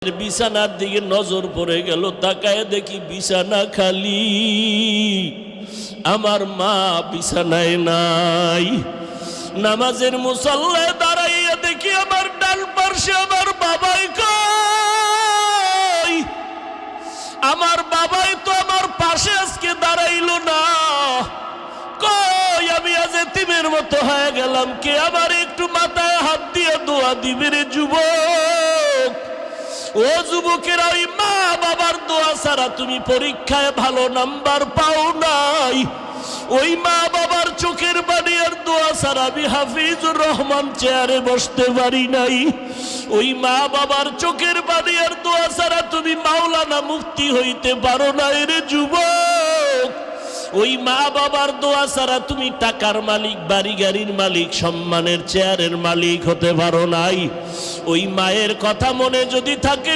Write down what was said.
বিছানার দিকে নজর পড়ে গেল, তাকায় দেখি বিছানা খালি, আমার মা বিছানায় নাই। নামাজের মুসল্লায় দাঁড়াইয়া দেখি আমার ডান পাশে আমার বাবাই কই, আমার বাবাই তো আমার পাশে আজকে দাঁড়াইল না, কই আমি আজ এতিমের মতো হয়ে গেলাম, কে আমার একটু মাথায় হাত দিয়ে দোয়া দিবে রে যুবক। ও যুবকেরা, ওই মা বাবার দোয়া ছাড়া তুমি পরীক্ষায় ভালো নাম্বার পাও নাই। ওই মা বাবার চোখের পানি আর দোয়া ছাড়া আমি হাফিজুর রহমান চেয়ারে বসতে পারি নাই। ওই মা বাবার চোখের পানি আর দোয়া ছাড়া তুমি মাওলানা মুফতি হইতে পারো না রে যুবক। ওই মা বাবার দোয়া ছাড়া তুমি টাকার মালিক, বাড়ি গাড়ির মালিক, সম্মানের চেয়ারের মালিক হতে পারো নাই। ওই মায়ের কথা মনে যদি থাকে